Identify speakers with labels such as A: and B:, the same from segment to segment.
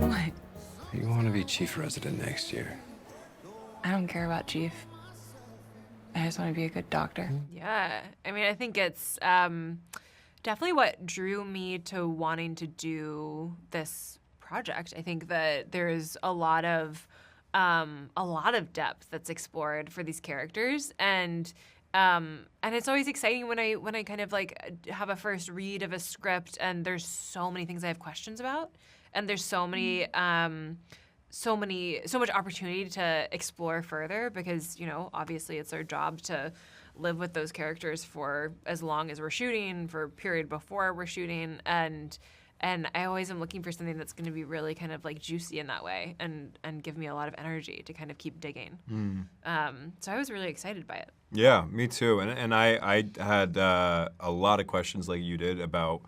A: What?
B: You want to be chief resident next year.
A: I don't care about chief. I just want to be a good doctor.
C: Yeah. I mean, I think it's definitely what drew me to wanting to do this project. I think that there's a lot of depth that's explored for these characters, and it's always exciting when I kind of like have a first read of a script and there's so many things I have questions about, and there's so much opportunity to explore further, because, you know, obviously it's our job to live with those characters for as long as we're shooting, for a period before we're shooting, and I always am looking for something that's going to be really kind of like juicy in that way and give me a lot of energy to kind of keep digging. So I was really excited by it.
D: Yeah, me too. And I had a lot of questions like you did about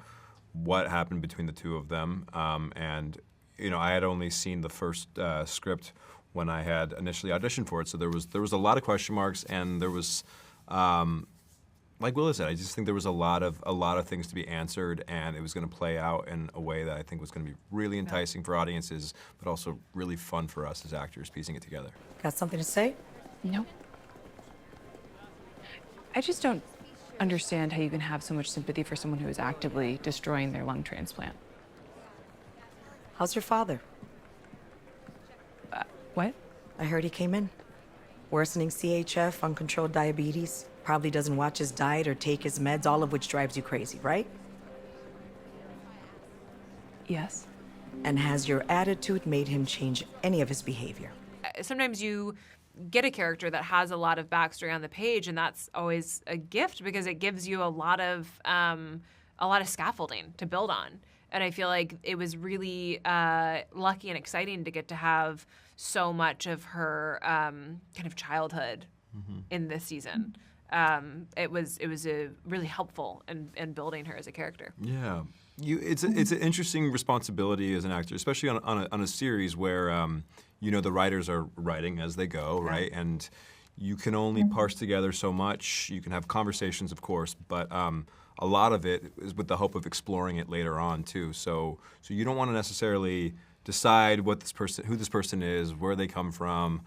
D: what happened between the two of them, and you know, I had only seen the first script when I had initially auditioned for it, so there was a lot of question marks, and there was, like Willa said, I just think there was a lot of things to be answered, and it was going to play out in a way that I think was going to be really enticing for audiences, but also really fun for us as actors piecing it together.
E: Got something to say?
A: No. I just don't understand how you can have so much sympathy for someone who is actively destroying their lung transplant.
E: How's your father?
A: What?
E: I heard he came in. Worsening CHF, uncontrolled diabetes. Probably doesn't watch his diet or take his meds, all of which drives you crazy, right?
A: Yes.
E: And has your attitude made him change any of his behavior?
C: Sometimes you get a character that has a lot of backstory on the page, and that's always a gift because it gives you a lot of scaffolding to build on. And I feel like it was really lucky and exciting to get to have so much of her kind of childhood in this season. It was really helpful in building her as a character.
D: Yeah, it's an interesting responsibility as an actor, especially on a series where you know, the writers are writing as they go, right? And you can only parse together so much. You can have conversations, of course, but a lot of it is with the hope of exploring it later on too. So you don't want to necessarily decide who this person is, where they come from,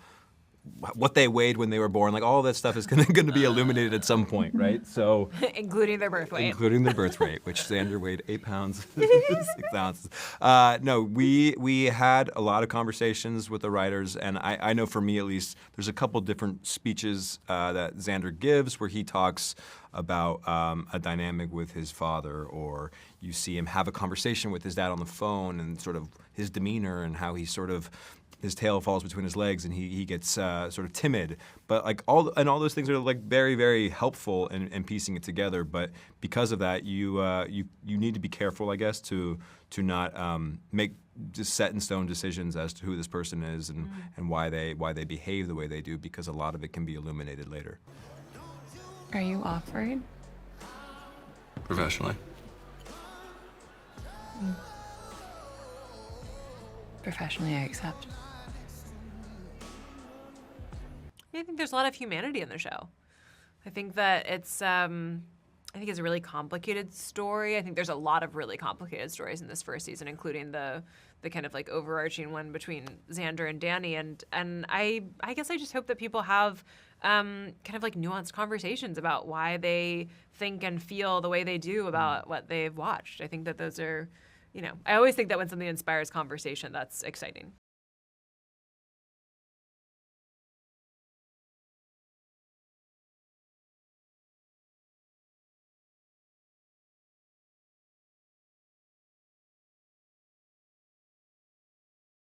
D: what they weighed when they were born. Like, all that stuff is going to be illuminated at some point, right? So
C: including their birth weight.
D: Including their birth weight, which Xander weighed 8 pounds, 6 ounces. No, we had a lot of conversations with the writers, and I know for me at least, there's a couple different speeches that Xander gives where he talks about a dynamic with his father, or you see him have a conversation with his dad on the phone, and sort of his demeanor and how he sort of, his tail falls between his legs and he gets sort of timid. But like all those things are like very, very helpful in piecing it together. But because of that, you need to be careful, I guess, to not make just set in stone decisions as to who this person is and why they behave the way they do, because a lot of it can be illuminated later.
A: Are you off-road?
B: Professionally.
A: Professionally, I accept.
C: I think there's a lot of humanity in the show. I think that it's a really complicated story. I think there's a lot of really complicated stories in this first season, including the kind of like overarching one between Xander and Danny. And I guess I just hope that people have kind of like nuanced conversations about why they think and feel the way they do about what they've watched. I think that those are, you know, I always think that when something inspires conversation, that's exciting.